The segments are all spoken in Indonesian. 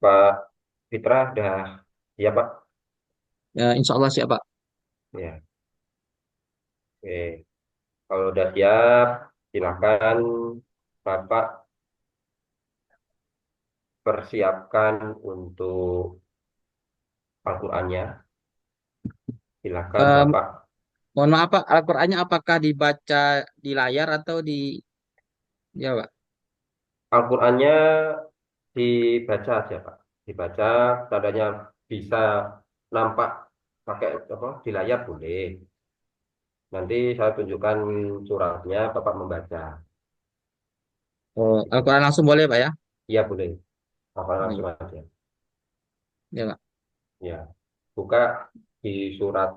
Pak Fitra udah ya Pak? Ya, insya Allah siap, Pak. Ya, oke. Kalau udah siap, silakan Bapak persiapkan untuk Al-Qur'annya. Silakan Em, Bapak. Mohon maaf, Pak. Al-Qur'annya apakah dibaca di layar atau di ya, Pak? Al-Qur'annya dibaca aja Pak. Dibaca, tandanya bisa nampak pakai apa di layar boleh. Nanti saya tunjukkan suratnya, Bapak membaca. Oh, Gitu. Al-Qur'an langsung boleh, Pak ya? Iya boleh. Bapak Oh langsung iya. aja. Ya, Pak. Ya, buka di surat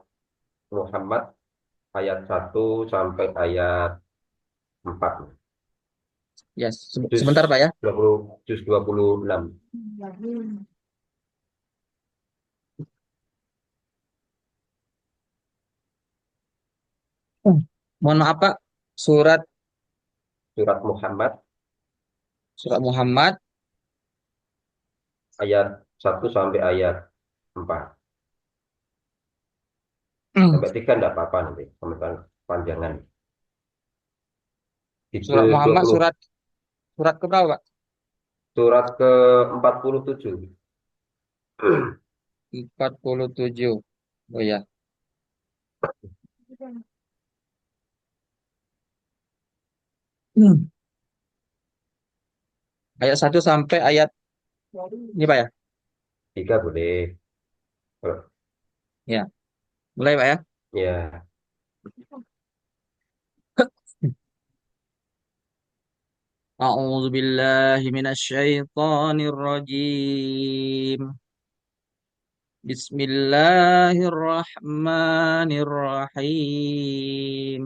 Muhammad ayat 1 sampai ayat 4. Ya, Juz sebentar, Pak ya. 20, juz 26. Hmm. Mohon maaf, Pak. Surat Surat Muhammad surat Muhammad. ayat 1 sampai ayat 4. Hmm. Sampai 3 enggak apa-apa nanti, sampai panjangan. Di Surat juz Muhammad 20, surat ke berapa, Pak? surat ke 47. 47. Oh ya. Hmm. Ayat 1 sampai ayat ini, Pak ya. 3 boleh. Kalau- Ya, mulai, Pak ya. Ya, أعوذ بالله من الشيطان الرجيم. بسم الله الرحمن الرحيم.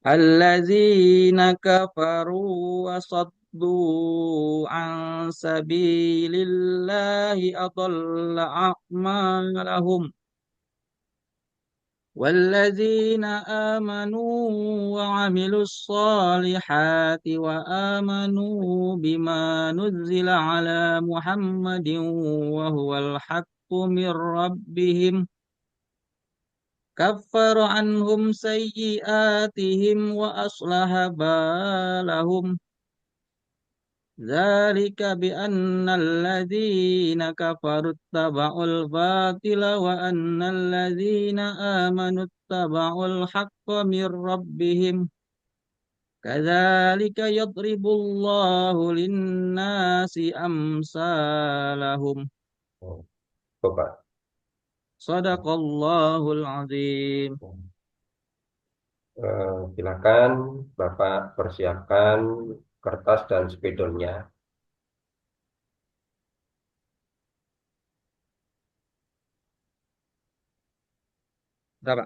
الذين كفروا وصدوا عن سبيل الله أضل أعمالهم. والذين آمنوا وعملوا الصالحات وآمنوا بما نزل على محمد وهو الحق من ربهم كفر عنهم سيئاتهم وأصلح بالهم. ذلك بأن الذين كفروا اتبعوا الباطل وأن الذين آمنوا اتبعوا الحق من ربهم. كذلك يضرب الله للناس أمثالهم. oh, coba. صدق الله العظيم. Silakan Bapak persiapkan kertas dan spidolnya. Berapa?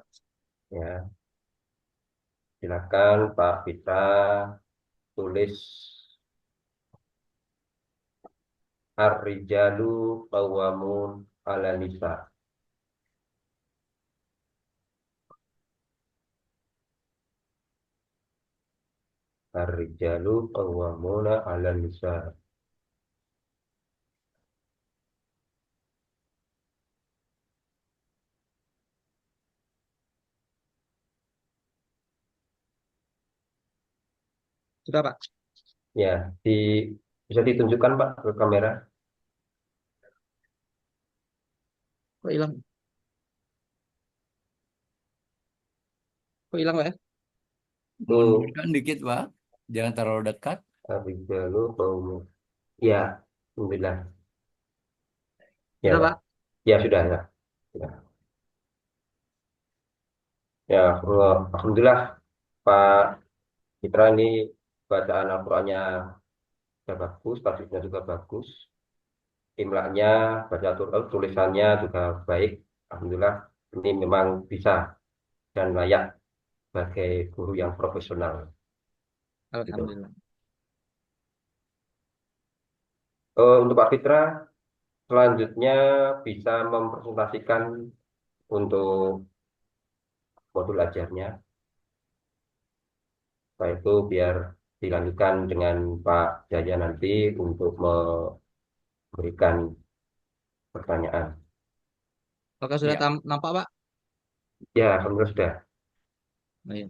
Ya, silakan Pak Fitra tulis Ar-rijalu qawwamun 'ala nisa. Ar-rijalu qawwamuna 'ala nisa. Sudah, Pak. Ya, di, bisa ditunjukkan Pak ke kamera. Kok hilang? Kok hilang, Pak ya? Itu Mundurkan dikit, Pak. Jangan terlalu dekat. ar-rijalu qawwamun. Ya, alhamdulillah. Ya, Sudah, Pak. Pak. Ya, sudah ya. Sudah. Ya, alhamdulillah Pak Fitra ini bacaan Al-Qur'annya sudah bagus, tajwidnya juga bagus. Imlanya, baca tulisannya juga baik. Alhamdulillah, ini memang bisa dan layak sebagai guru yang profesional. Gitu. Alhamdulillah. Untuk Pak Fitra, selanjutnya bisa mempresentasikan untuk modul ajarnya. Setelah itu biar dilanjutkan dengan Pak Jaya nanti untuk memberikan pertanyaan. Apakah sudah Ya. nampak, Pak? Ya, alhamdulillah sudah. Oh, iya.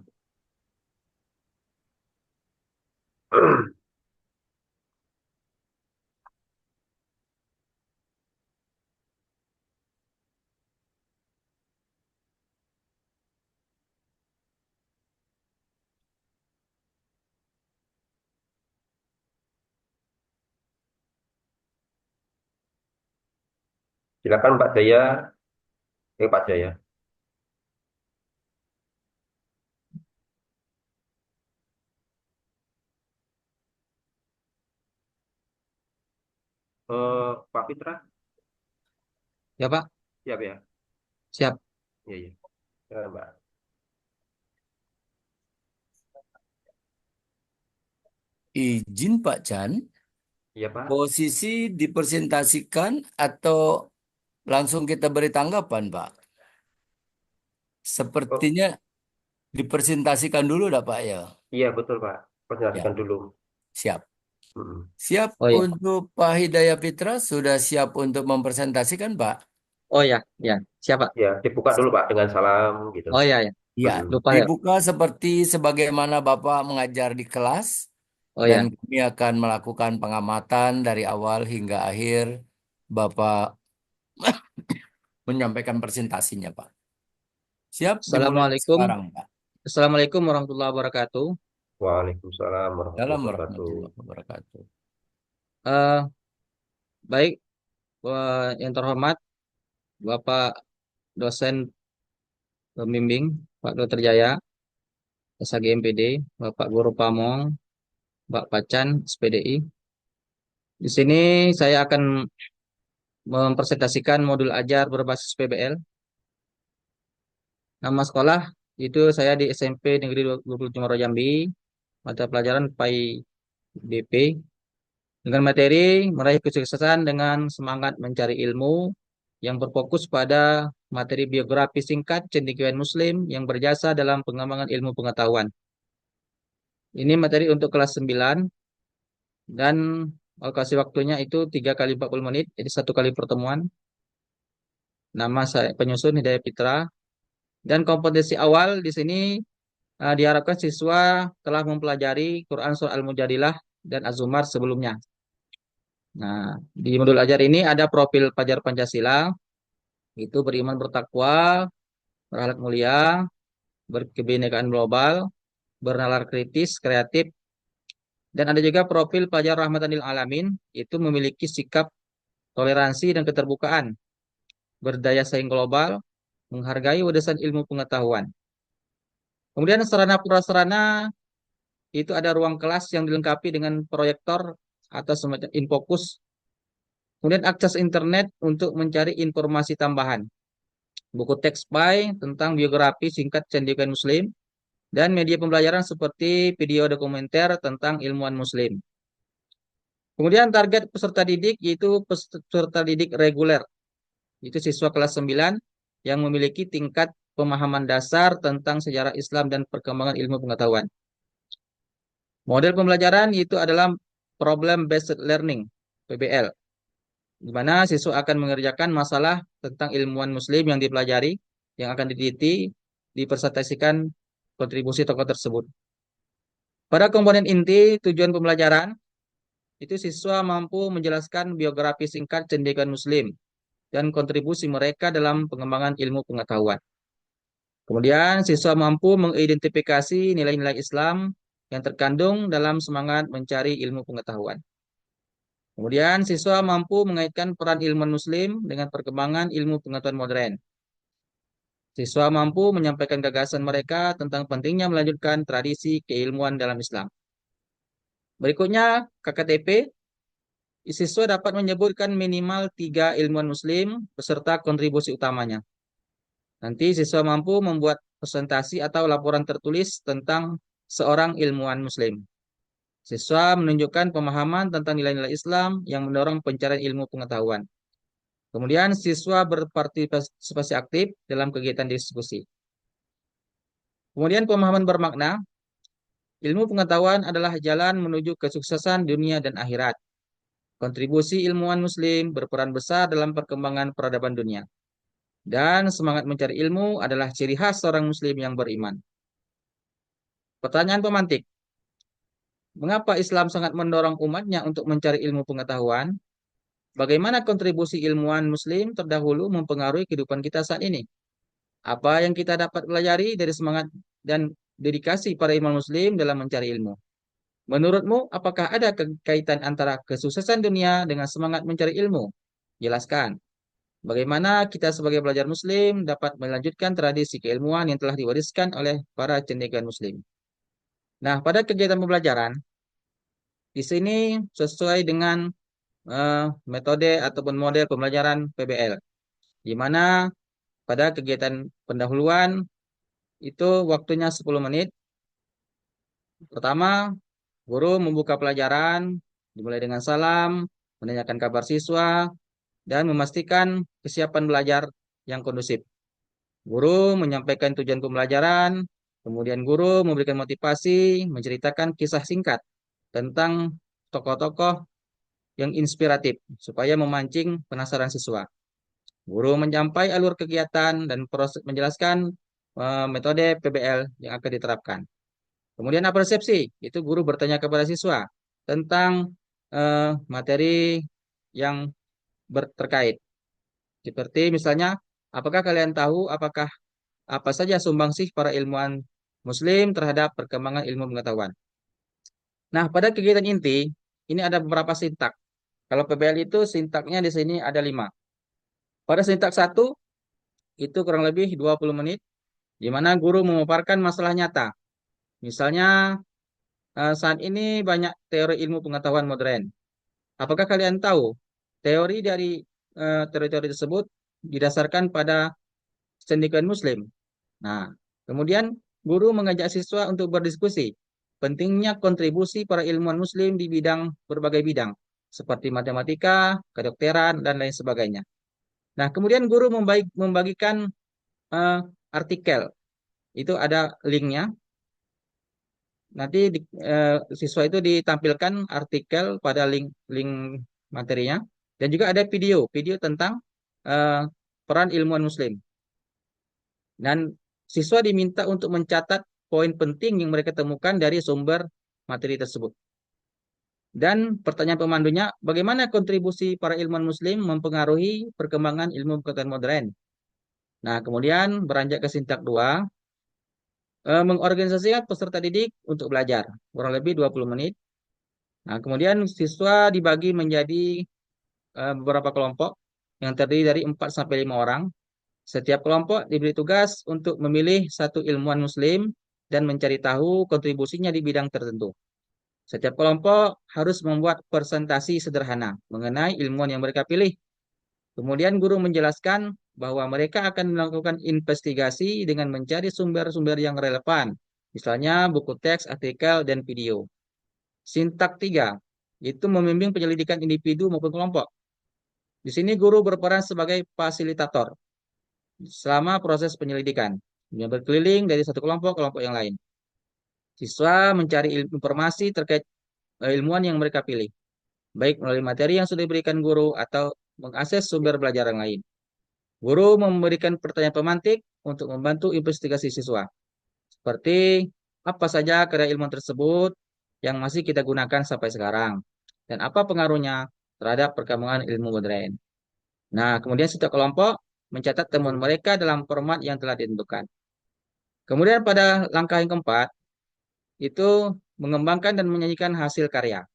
Silakan Pak Jaya. Pak Jaya. Pak Fitra, Ya, Pak. siap ya? Siap. Iya, iya. Silakan, Pak. Izin Pak Chan, Iya, Pak. posisi dipresentasikan atau langsung kita beri tanggapan, Pak? Oh, Sepertinya dipresentasikan dulu, dah Pak ya. iya betul, Pak. Perjelaskan Ya, dulu. siap. Mm. Siap Oh, iya. untuk Pak Hidayah Fitra, sudah siap untuk mempresentasikan, Pak? Oh, ya. Ya. Siap, Pak. Ya, dibuka dulu, Pak, dengan salam gitu. Oh, iya, ya. Ya, Mm. Lupa ya. dibuka seperti sebagaimana Bapak mengajar di kelas, Oh, dan ya. kami akan melakukan pengamatan dari awal hingga akhir Bapak menyampaikan presentasinya, Pak. Siap, dimulai Assalamualaikum. sekarang, Pak. Assalamualaikum warahmatullahi wabarakatuh. Waalaikumsalam Dalam warahmatullahi wabarakatuh. warahmatullahi wabarakatuh. Eh, baik, yang terhormat Bapak dosen pembimbing Pak Dr. Jaya, SAG MPD, Bapak Guru Pamong, Pak Pacan, SPDI. Di sini saya akan mempresentasikan modul ajar berbasis PBL. Nama sekolah itu saya di SMP Negeri 20 Cemoro Jambi, mata pelajaran PAI BP, dengan materi meraih kesuksesan dengan semangat mencari ilmu yang berfokus pada materi biografi singkat cendekiawan Muslim yang berjasa dalam pengembangan ilmu pengetahuan. Ini materi untuk kelas 9 dan alokasi waktunya itu 3 kali 40 menit, jadi 1 kali pertemuan. Nama saya penyusun Hidayat Fitra. Dan kompetensi awal di sini diharapkan siswa telah mempelajari Quran Surah Al-Mujadilah dan Az-Zumar sebelumnya. Nah, di modul ajar ini ada profil pelajar Pancasila, itu beriman bertakwa, berakhlak mulia, berkebinekaan global, bernalar kritis, kreatif, dan ada juga profil pelajar rahmatan lil alamin, itu memiliki sikap toleransi dan keterbukaan, berdaya saing global, menghargai warisan ilmu pengetahuan. Kemudian sarana prasarana itu ada ruang kelas yang dilengkapi dengan proyektor atau semacam infocus. Kemudian akses internet untuk mencari informasi tambahan. Buku teks by tentang biografi singkat cendekiawan Muslim dan media pembelajaran seperti video dokumenter tentang ilmuwan Muslim. Kemudian target peserta didik yaitu peserta didik reguler. Itu siswa kelas 9 yang memiliki tingkat pemahaman dasar tentang sejarah Islam dan perkembangan ilmu pengetahuan. Model pembelajaran itu adalah problem based learning, PBL, di mana siswa akan mengerjakan masalah tentang ilmuwan Muslim yang dipelajari, yang akan diteliti, dipresentasikan kontribusi tokoh tersebut. Pada komponen inti tujuan pembelajaran, itu siswa mampu menjelaskan biografi singkat cendekiawan Muslim dan kontribusi mereka dalam pengembangan ilmu pengetahuan. Kemudian siswa mampu mengidentifikasi nilai-nilai Islam yang terkandung dalam semangat mencari ilmu pengetahuan. Kemudian siswa mampu mengaitkan peran ilmuwan Muslim dengan perkembangan ilmu pengetahuan modern. Siswa mampu menyampaikan gagasan mereka tentang pentingnya melanjutkan tradisi keilmuan dalam Islam. Berikutnya, KKTP, siswa dapat menyebutkan minimal 3 ilmuwan Muslim beserta kontribusi utamanya. Nanti siswa mampu membuat presentasi atau laporan tertulis tentang seorang ilmuwan Muslim. Siswa menunjukkan pemahaman tentang nilai-nilai Islam yang mendorong pencarian ilmu pengetahuan. Kemudian siswa berpartisipasi aktif dalam kegiatan diskusi. Kemudian pemahaman bermakna, Ilmu pengetahuan adalah jalan menuju kesuksesan dunia dan akhirat. Kontribusi ilmuwan Muslim berperan besar dalam perkembangan peradaban dunia. Dan semangat mencari ilmu adalah ciri khas seorang Muslim yang beriman. Pertanyaan pemantik. Mengapa Islam sangat mendorong umatnya untuk mencari ilmu pengetahuan? Bagaimana kontribusi ilmuwan Muslim terdahulu mempengaruhi kehidupan kita saat ini? Apa yang kita dapat pelajari dari semangat dan dedikasi para ilmuwan Muslim dalam mencari ilmu? Menurutmu, apakah ada kaitan antara kesuksesan dunia dengan semangat mencari ilmu? Jelaskan. Bagaimana kita sebagai pelajar Muslim dapat melanjutkan tradisi keilmuan yang telah diwariskan oleh para cendekiawan Muslim? Nah, pada kegiatan pembelajaran, di sini sesuai dengan metode ataupun model pembelajaran PBL, di mana pada kegiatan pendahuluan itu waktunya 10 menit. Pertama, guru membuka pelajaran, dimulai dengan salam, menanyakan kabar siswa, dan memastikan kesiapan belajar yang kondusif. Guru menyampaikan tujuan pembelajaran, kemudian guru memberikan motivasi, menceritakan kisah singkat tentang tokoh-tokoh yang inspiratif supaya memancing penasaran siswa. Guru menyampaikan alur kegiatan dan proses menjelaskan metode PBL yang akan diterapkan. Kemudian persepsi, itu guru bertanya kepada siswa tentang materi yang terkait. Seperti misalnya, apakah kalian tahu apa saja sumbangsih para ilmuwan Muslim terhadap perkembangan ilmu pengetahuan? Nah, pada kegiatan inti, ini ada beberapa sintak. Kalau PBL itu sintaknya di sini ada 5. Pada sintak 1, itu kurang lebih 20 menit, di mana guru memaparkan masalah nyata. Misalnya, saat ini banyak teori ilmu pengetahuan modern. Apakah kalian tahu teori dari teori-teori tersebut didasarkan pada cendekiawan Muslim? Nah, kemudian guru mengajak siswa untuk berdiskusi pentingnya kontribusi para ilmuwan Muslim di berbagai bidang, seperti matematika, kedokteran, dan lain sebagainya. Nah, kemudian guru membagikan eh, artikel. Itu ada linknya. Nanti siswa itu ditampilkan artikel pada link materinya. Dan juga ada video tentang eh, peran ilmuwan Muslim. Dan siswa diminta untuk mencatat poin penting yang mereka temukan dari sumber materi tersebut. Dan pertanyaan pemandunya, bagaimana kontribusi para ilmuwan Muslim mempengaruhi perkembangan ilmu pengetahuan modern? Nah, kemudian beranjak ke sintak 2, mengorganisasikan peserta didik untuk belajar, kurang lebih 20 menit. Nah, kemudian siswa dibagi menjadi beberapa kelompok yang terdiri dari 4 sampai 5 orang. Setiap kelompok diberi tugas untuk memilih satu ilmuwan Muslim dan mencari tahu kontribusinya di bidang tertentu. Setiap kelompok harus membuat presentasi sederhana mengenai ilmuwan yang mereka pilih. Kemudian guru menjelaskan bahwa mereka akan melakukan investigasi dengan mencari sumber-sumber yang relevan, misalnya buku teks, artikel, dan video. Sintak 3, itu membimbing penyelidikan individu maupun kelompok. Di sini guru berperan sebagai fasilitator selama proses penyelidikan, yang berkeliling dari satu kelompok ke kelompok yang lain. Siswa mencari informasi terkait ilmuwan yang mereka pilih, baik melalui materi yang sudah diberikan guru atau mengakses sumber belajar yang lain. Guru memberikan pertanyaan pemantik untuk membantu investigasi siswa. Seperti apa saja karya ilmuwan tersebut yang masih kita gunakan sampai sekarang. Dan apa pengaruhnya terhadap perkembangan ilmu modern. Nah, kemudian setiap kelompok mencatat temuan mereka dalam format yang telah ditentukan. Kemudian pada langkah yang keempat, itu mengembangkan dan menyanyikan hasil karya.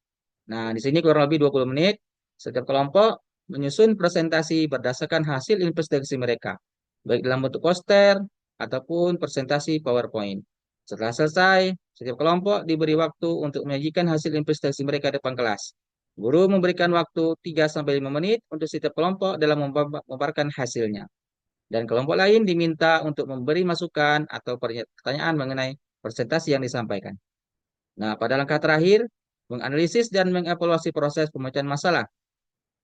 Nah, di sini kurang lebih 20 menit, setiap kelompok menyusun presentasi berdasarkan hasil investigasi mereka, baik dalam bentuk poster ataupun presentasi PowerPoint. Setelah selesai, setiap kelompok diberi waktu untuk menyajikan hasil investigasi mereka di depan kelas. Guru memberikan waktu 3-5 menit untuk setiap kelompok dalam memaparkan hasilnya. Dan kelompok lain diminta untuk memberi masukan atau pertanyaan mengenai presentasi yang disampaikan. Nah, pada langkah terakhir, menganalisis dan mengevaluasi proses pemecahan masalah.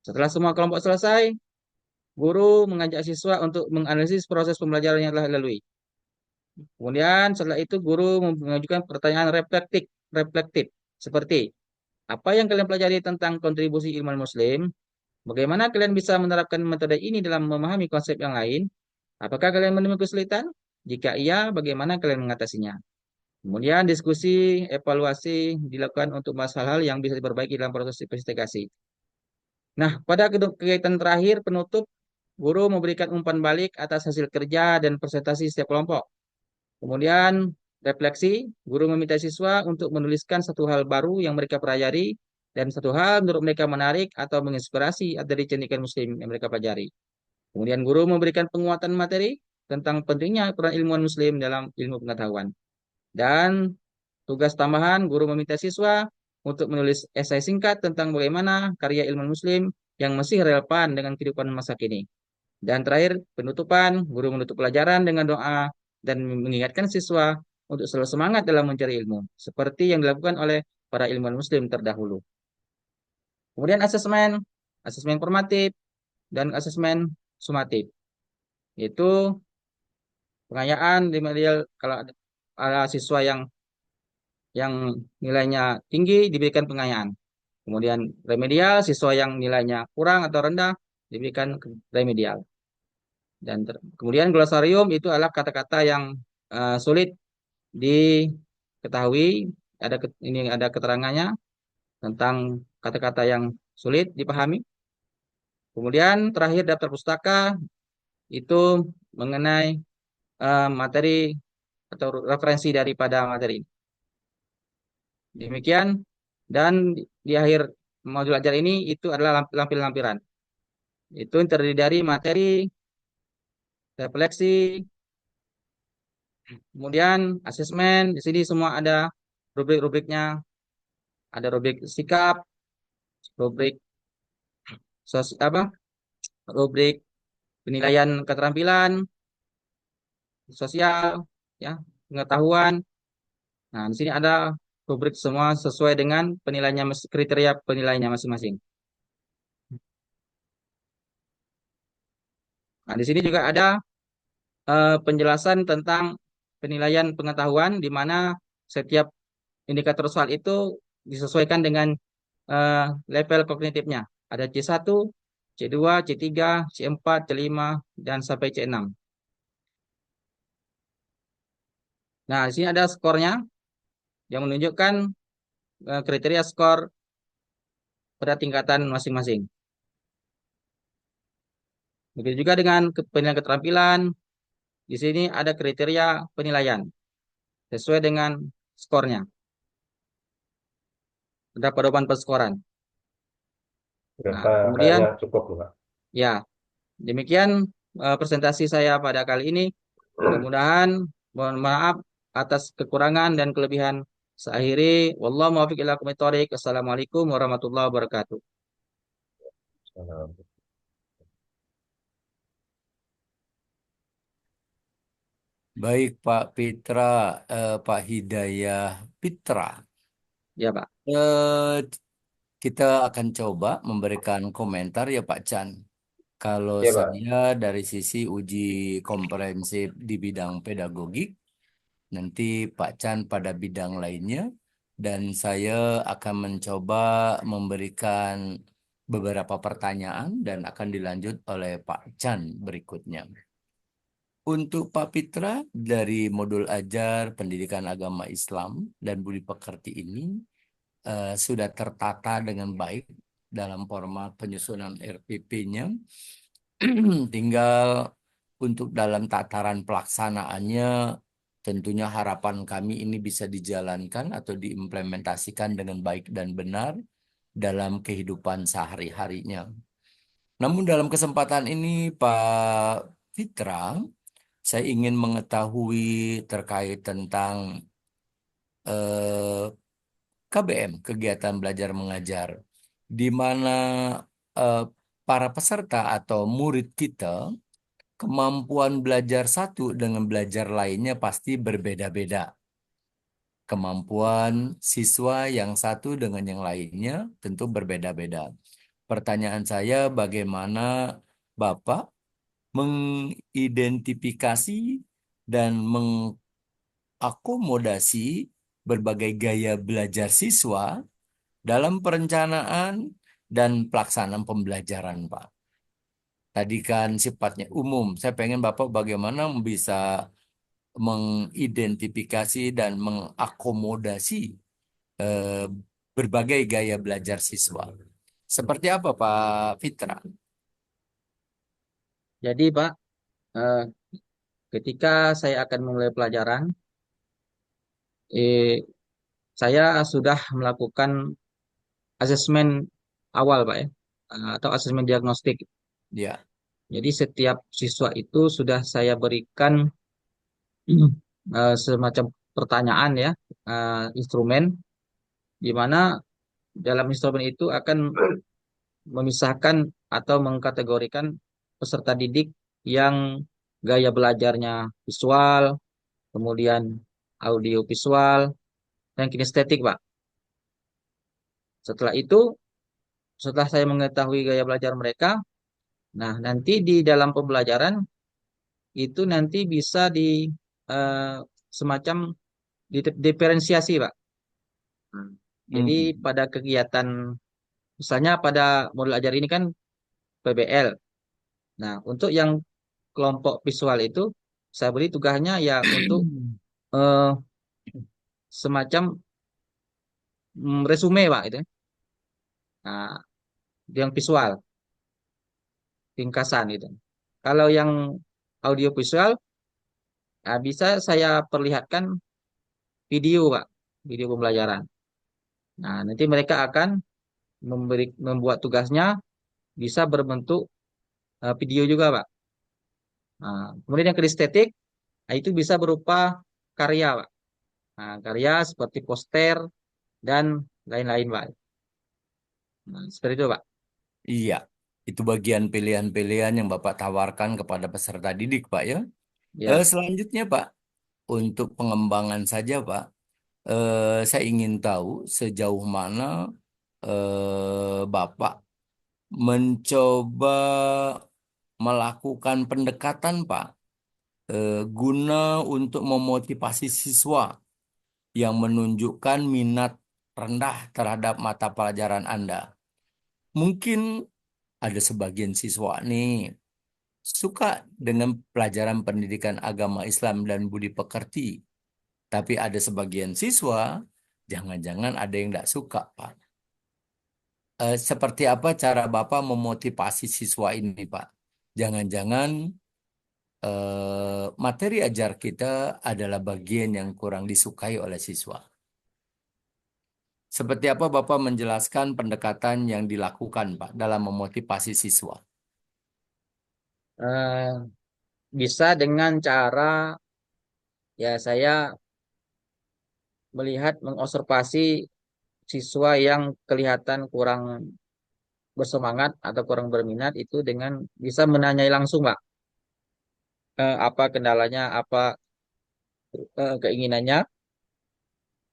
Setelah semua kelompok selesai, guru mengajak siswa untuk menganalisis proses pembelajaran yang telah dilalui. Kemudian setelah itu guru mengajukan pertanyaan reflektif seperti apa yang kalian pelajari tentang kontribusi ilmuwan Muslim? Bagaimana kalian bisa menerapkan metode ini dalam memahami konsep yang lain? Apakah kalian menemui kesulitan? Jika iya, bagaimana kalian mengatasinya? Kemudian diskusi, evaluasi dilakukan untuk hal-hal yang bisa diperbaiki dalam proses investigasi. Nah, pada kegiatan terakhir penutup, guru memberikan umpan balik atas hasil kerja dan presentasi setiap kelompok. Kemudian refleksi, guru meminta siswa untuk menuliskan satu hal baru yang mereka pelajari dan satu hal menurut mereka menarik atau menginspirasi dari cendekiawan Muslim yang mereka pelajari. Kemudian guru memberikan penguatan materi tentang pentingnya peran ilmuwan Muslim dalam ilmu pengetahuan. Dan tugas tambahan, guru meminta siswa untuk menulis esai singkat tentang bagaimana karya ilmuwan Muslim yang masih relevan dengan kehidupan masa kini. Dan terakhir, penutupan, guru menutup pelajaran dengan doa dan mengingatkan siswa untuk selalu semangat dalam mencari ilmu, seperti yang dilakukan oleh para ilmuwan Muslim terdahulu. Kemudian asesmen, asesmen formatif, dan asesmen sumatif. Itu pengayaan di media kalau ada siswa yang nilainya tinggi diberikan pengayaan. Kemudian remedial, siswa yang nilainya kurang atau rendah diberikan remedial. Dan kemudian glosarium itu adalah kata-kata yang sulit diketahui. Ini ada keterangannya tentang kata-kata yang sulit dipahami. Kemudian terakhir daftar pustaka itu mengenai materi atau referensi daripada materi. Demikian dan di akhir modul ajar ini itu adalah lampiran-lampiran. Itu terdiri dari materi, refleksi, kemudian asesmen. Di sini semua ada rubrik-rubriknya, ada rubrik sikap, rubrik apa? Rubrik penilaian keterampilan, sosial, ya, pengetahuan. Nah, di sini ada rubrik semua sesuai dengan penilaiannya kriteria penilaiannya masing-masing. Nah, di sini juga ada penjelasan tentang penilaian pengetahuan di mana setiap indikator soal itu disesuaikan dengan eh, level kognitifnya. Ada C1, C2, C3, C4, C5, dan sampai C6. Nah, di sini ada skornya yang menunjukkan kriteria skor pada tingkatan masing-masing. Begitu juga dengan penilaian keterampilan, di sini ada kriteria penilaian sesuai dengan skornya. Ada pedoman perskoran. Nah, Berapa kemudian kayaknya cukup loh, Pak. ya, demikian presentasi saya pada kali ini. Mudah-mudahan mohon maaf atas kekurangan dan kelebihan. Saya akhiri, wallahu muwaffiq ila aqwamit thoriq. Assalamualaikum warahmatullahi wabarakatuh. Baik Pak Pitra, Pak Hidayah Pitra. Ya, Pak. Eh, kita akan coba memberikan komentar ya Pak Chan. Kalau Ya, Pak. saya dari sisi uji komprehensif di bidang pedagogik, nanti Pak Chan pada bidang lainnya, dan saya akan mencoba memberikan beberapa pertanyaan dan akan dilanjut oleh Pak Chan berikutnya. Untuk Pak Pitra dari modul ajar Pendidikan Agama Islam dan Budi Pekerti ini sudah tertata dengan baik dalam format penyusunan RPP-nya. Tinggal untuk dalam tataran pelaksanaannya, tentunya harapan kami ini bisa dijalankan atau diimplementasikan dengan baik dan benar dalam kehidupan sehari-harinya. Namun dalam kesempatan ini, Pak Fitra, saya ingin mengetahui terkait tentang eh, KBM, kegiatan belajar mengajar, di mana eh, para peserta atau murid kita kemampuan belajar satu dengan belajar lainnya pasti berbeda-beda. Kemampuan siswa yang satu dengan yang lainnya tentu berbeda-beda. Pertanyaan saya, bagaimana Bapak mengidentifikasi dan mengakomodasi berbagai gaya belajar siswa dalam perencanaan dan pelaksanaan pembelajaran, Pak. Tadi kan sifatnya umum. Saya pengen Bapak bagaimana bisa mengidentifikasi dan mengakomodasi eh, berbagai gaya belajar siswa. Seperti apa, Pak Fitra? Jadi Pak, eh, ketika saya akan memulai pelajaran, eh, saya sudah melakukan asesmen awal Pak ya, atau asesmen diagnostik. Ya, Jadi setiap siswa itu sudah saya berikan semacam pertanyaan ya, instrumen, di mana dalam instrumen itu akan memisahkan atau mengkategorikan peserta didik yang gaya belajarnya visual, kemudian audio visual, dan kinestetik, Pak. Setelah itu, setelah saya mengetahui gaya belajar mereka, nah nanti di dalam pembelajaran itu nanti bisa eh, semacam diferensiasi, Pak. Hmm. Jadi hmm, pada kegiatan, misalnya pada modul ajar ini kan PBL. Nah, untuk yang kelompok visual itu saya beri tugasnya ya untuk eh, semacam resume Pak itu. Nah, yang visual, ringkasan itu. Kalau yang audio visual, nah, bisa saya perlihatkan video Pak, video pembelajaran. Nah, nanti mereka akan membuat tugasnya bisa berbentuk video juga Pak. Nah, kemudian yang kinestetik, nah, itu bisa berupa karya Pak. Nah, karya seperti poster dan lain-lain Pak. Nah, seperti itu Pak. iya. Itu bagian pilihan-pilihan yang Bapak tawarkan kepada peserta didik, Pak ya. Ya. Selanjutnya, Pak, untuk pengembangan saja, Pak. Saya ingin tahu sejauh mana Bapak mencoba melakukan pendekatan, Pak, guna untuk memotivasi siswa yang menunjukkan minat rendah terhadap mata pelajaran Anda. Mungkin ada sebagian siswa nih suka dengan pelajaran pendidikan agama Islam dan budi pekerti, tapi ada sebagian siswa jangan-jangan ada yang tidak suka, Pak. Seperti apa cara Bapak memotivasi siswa ini, Pak? Jangan-jangan materi ajar kita adalah bagian yang kurang disukai oleh siswa. Seperti apa Bapak menjelaskan pendekatan yang dilakukan, Pak, dalam memotivasi siswa? Eh, Bisa dengan cara ya saya melihat mengobservasi siswa yang kelihatan kurang bersemangat atau kurang berminat itu dengan bisa menanyai langsung Pak, apa kendalanya, apa keinginannya,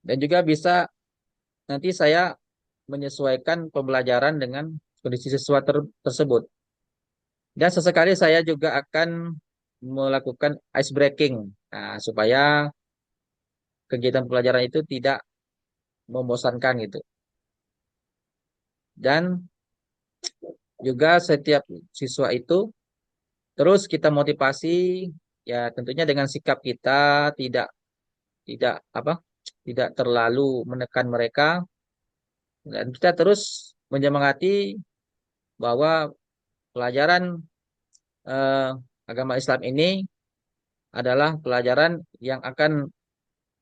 dan juga bisa nanti saya menyesuaikan pembelajaran dengan kondisi siswa tersebut. Dan sesekali saya juga akan melakukan ice breaking, nah, supaya kegiatan pelajaran itu tidak membosankan gitu. Dan juga setiap siswa itu terus kita motivasi ya tentunya dengan sikap kita tidak tidak apa tidak terlalu menekan mereka dan kita terus menyemangati bahwa pelajaran eh, agama Islam ini adalah pelajaran yang akan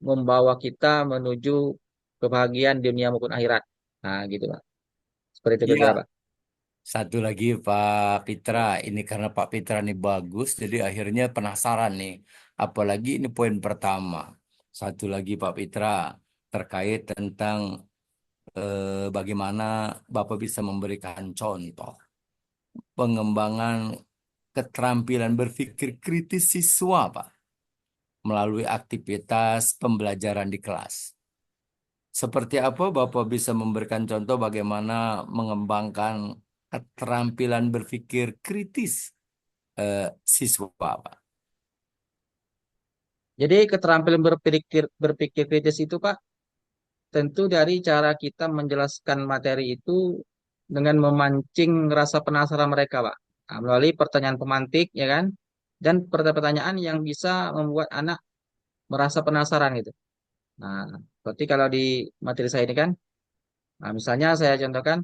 membawa kita menuju kebahagiaan dunia maupun akhirat. Nah, gitu Pak. Seperti itu kira-kira Iya, Pak. satu lagi Pak Pitra, ini karena Pak Pitra ini bagus, jadi akhirnya penasaran nih. Apalagi ini poin pertama. Satu lagi Pak Pitra, terkait tentang bagaimana Bapak bisa memberikan contoh pengembangan keterampilan berpikir kritis siswa, Pak, melalui aktivitas pembelajaran di kelas. Seperti apa Bapak bisa memberikan contoh bagaimana mengembangkan keterampilan berpikir kritis siswa, Pak? Jadi keterampilan berpikir kritis itu Pak, tentu dari cara kita menjelaskan materi itu dengan memancing rasa penasaran mereka, Pak. Nah, melalui pertanyaan pemantik, ya kan? Dan pertanyaan yang bisa membuat anak merasa penasaran gitu. Nah, berarti kalau di materi saya ini kan, nah misalnya saya contohkan,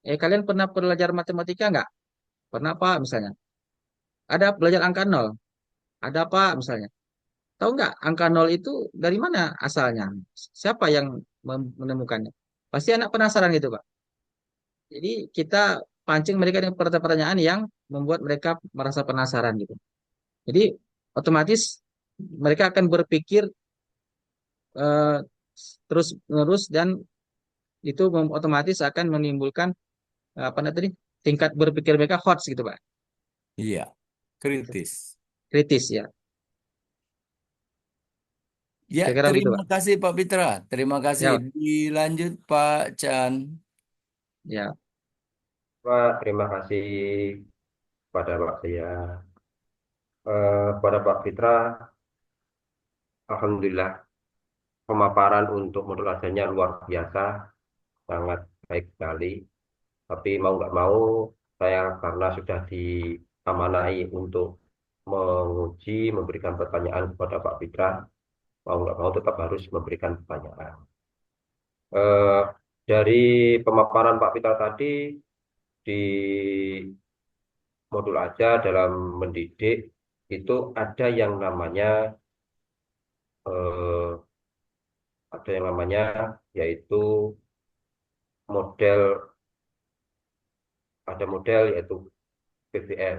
kalian pernah belajar matematika nggak? Pernah Pak, misalnya. Ada belajar angka nol? Ada Pak, misalnya. Tahu nggak angka nol itu dari mana asalnya? Siapa yang menemukannya? Pasti anak penasaran gitu, Pak. Jadi kita pancing mereka dengan pertanyaan yang membuat mereka merasa penasaran gitu. Jadi otomatis mereka akan berpikir eh, terus menerus dan itu otomatis akan menimbulkan apa namanya tadi tingkat berpikir mereka hot gitu, Pak. Iya, Gitu. kritis. Kritis ya. Ya, Kira-kira begitu, terima Pak. kasih Pak Pitra. Terima kasih. Ya, Dilanjut Pak Chan. ya. Pak, terima kasih pada Pak saya. Pada Pak Fitra, Alhamdulillah pemaparan untuk modul ajarnya luar biasa, sangat baik sekali. Tapi mau nggak mau, saya karena sudah diamanai untuk menguji, memberikan pertanyaan kepada Pak Fitra, mau nggak mau tetap harus memberikan pertanyaan. Eh, dari pemaparan Pak Fitra tadi, di modul aja dalam mendidik itu eh, ada yang namanya yaitu model ada model yaitu PBL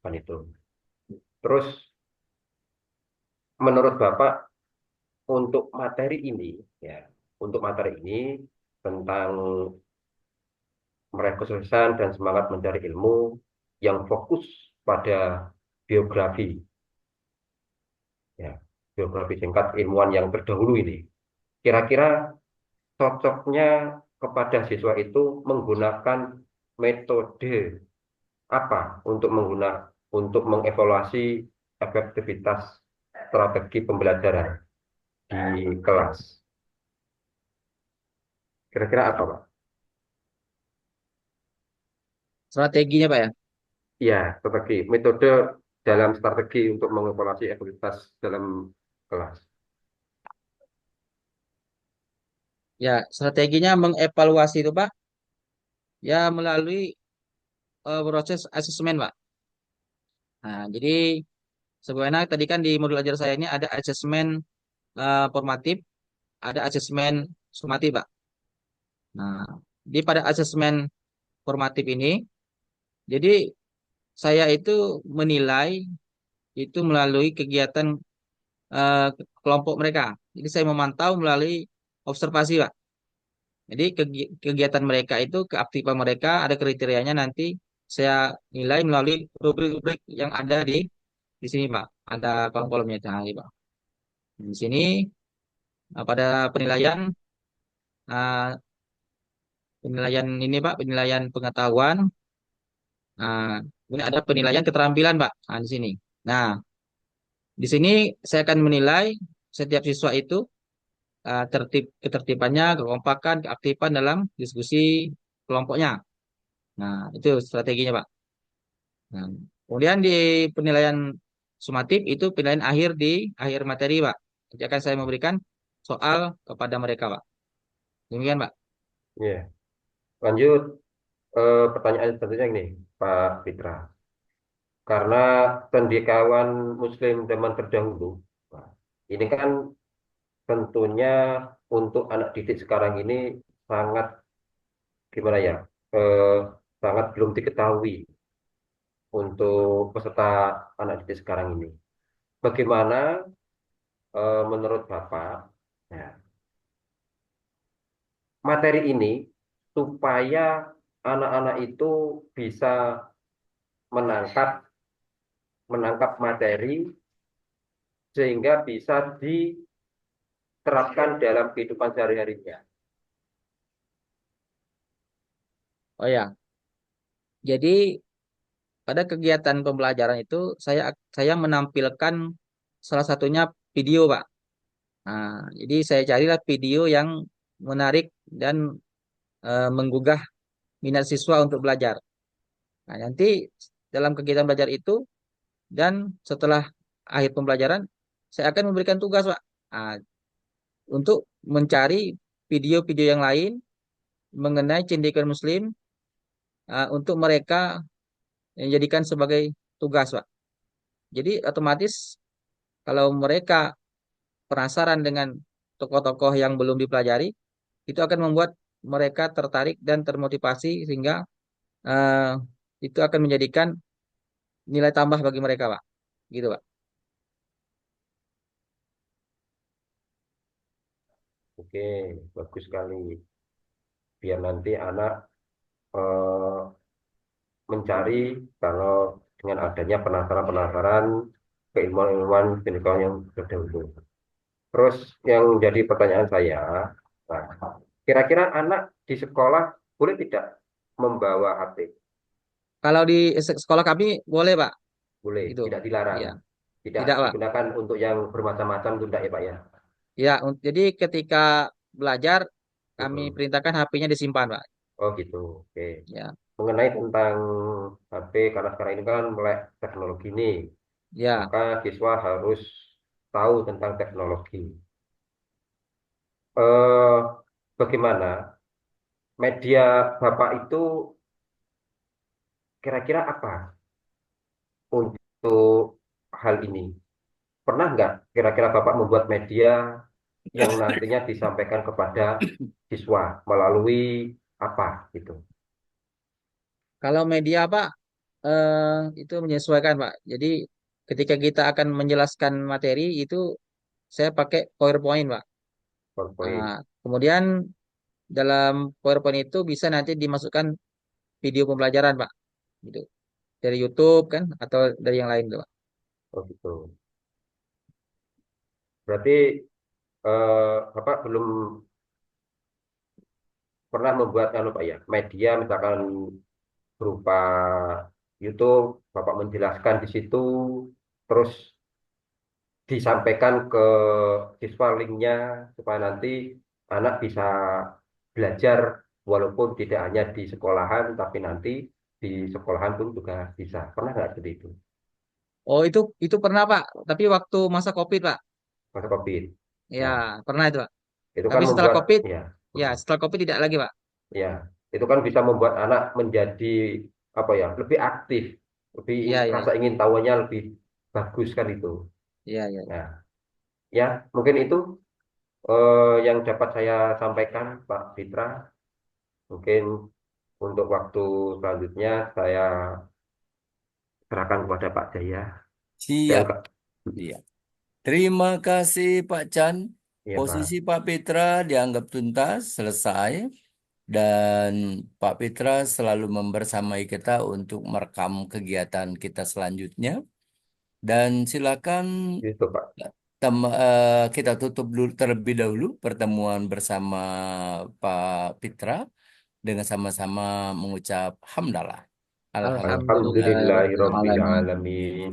kan itu. Terus menurut Bapak untuk materi ini ya untuk materi ini tentang meraih kesuksesan dan semangat mencari ilmu yang fokus pada biografi ya biografi singkat ilmuwan yang terdahulu ini. Kira-kira cocoknya kepada siswa itu menggunakan metode apa untuk mengevaluasi efektivitas strategi pembelajaran di kelas. Kira-kira apa, Pak? Strateginya, Pak ya. Ya, strategi, metode dalam strategi untuk mengevaluasi efektivitas dalam kelas. Ya, strateginya mengevaluasi itu, Pak, ya melalui proses asesmen, Pak. Nah, jadi sebenarnya tadi kan di modul ajar saya ini ada asesmen formatif, ada asesmen sumatif, Pak. Nah, di pada asesmen formatif ini, jadi saya itu menilai itu melalui kegiatan eh, kelompok mereka. Jadi saya memantau melalui observasi, Pak. Jadi kegiatan mereka itu, keaktifan mereka ada kriterianya nanti saya nilai melalui rubrik-rubrik yang ada di sini, Pak. Ada kolom-kolomnya, nah, ini, Pak. Di sini pada penilaian eh, penilaian ini, Pak, penilaian pengetahuan. Nah, ini ada penilaian keterampilan, Pak. Nah, di sini. Nah, di sini saya akan menilai setiap siswa itu ketertibannya, kekompakan, keaktifan dalam diskusi kelompoknya. Nah, itu strateginya, Pak. Nah, kemudian di penilaian sumatif itu penilaian akhir di akhir materi, Pak. Nanti akan saya memberikan soal kepada mereka, Pak. Demikian, Pak. Ya, lanjut pertanyaan selanjutnya ini, Pak Fitra. Karena cendekiawan Muslim zaman terdahulu, nah, ini kan tentunya untuk anak didik sekarang ini sangat gimana ya, eh, sangat belum diketahui untuk peserta anak didik sekarang ini. Bagaimana menurut Bapak ya, materi ini supaya anak-anak itu bisa menangkap menangkap materi sehingga bisa diterapkan dalam kehidupan sehari-harinya. Oh ya, jadi pada kegiatan pembelajaran itu saya menampilkan salah satunya video, Pak. Nah, jadi saya carilah video yang menarik dan menggugah minat siswa untuk belajar. Nah, nanti dalam kegiatan belajar itu dan setelah akhir pembelajaran, saya akan memberikan tugas, Pak. Nah, untuk mencari video-video yang lain mengenai cendekiawan Muslim untuk mereka yang jadikan sebagai tugas, Pak. Jadi otomatis kalau mereka penasaran dengan tokoh-tokoh yang belum dipelajari, itu akan membuat mereka tertarik dan termotivasi sehingga eh, itu akan menjadikan nilai tambah bagi mereka, Pak. Gitu, Pak. Oke, bagus sekali. Biar nanti anak eh, mencari kalau dengan adanya penasaran-penasaran keilmuan-ilmuan pengetahuan yang terdahulu. Terus yang jadi pertanyaan saya, nah, kira-kira anak di sekolah boleh tidak membawa HP? Kalau di sekolah kami boleh, Pak. Boleh, Gitu. tidak dilarang. Iya, Tidak tidak, Pak. digunakan untuk yang bermacam-macam itu tidak ya Pak ya? Ya, jadi ketika belajar kami Mm-mm. perintahkan HP-nya disimpan, Pak. Oh gitu, oke. Ya, Mengenai tentang HP, karena sekarang ini kan melek teknologi ini, ya. maka siswa harus tahu tentang teknologi. Eh, Bagaimana media Bapak itu kira-kira apa untuk hal ini? Pernah nggak kira-kira Bapak membuat media yang nantinya disampaikan kepada siswa melalui apa gitu? Kalau media, Pak, itu menyesuaikan, Pak. Jadi ketika kita akan menjelaskan materi itu saya pakai PowerPoint, Pak. PowerPoint. Ah, kemudian dalam PowerPoint itu bisa nanti dimasukkan video pembelajaran, Pak. Gitu. Dari YouTube kan atau dari yang lain, tuh, Pak. Oh gitu. Berarti Bapak belum pernah membuat anu Pak ya, media misalkan berupa YouTube, Bapak menjelaskan di situ, terus disampaikan ke siswa linknya supaya nanti anak bisa belajar walaupun tidak hanya di sekolahan, tapi nanti di sekolahan pun juga bisa. Pernah nggak seperti itu? Oh, itu pernah, Pak. Tapi waktu masa COVID, Pak. Masa COVID. Ya, Nah, pernah itu, Pak. itu Tapi kan setelah membuat, COVID, ya, ya mm, setelah COVID tidak lagi, Pak. ya, itu kan bisa membuat anak menjadi apa ya, lebih aktif, lebih Iya, iya, rasa ingin tahunya lebih bagus kan itu. iya, iya. Iya. Nah, ya mungkin itu yang dapat saya sampaikan, Pak Fitra. Mungkin untuk waktu selanjutnya saya serahkan kepada Pak Jaya. Dan Siap. Iya. Terima kasih Pak Chan. iya Posisi Pak, Pak Petra dianggap tuntas, selesai. Dan Pak Petra selalu membersamai kita untuk merekam kegiatan kita selanjutnya. Dan silakan itu Pak. kita tutup dulu terlebih dahulu pertemuan bersama Pak Petra dengan sama-sama mengucap hamdalah. Alhamdulillah Alhamdulillah, Alhamdulillahirabbil Alamin. alamin.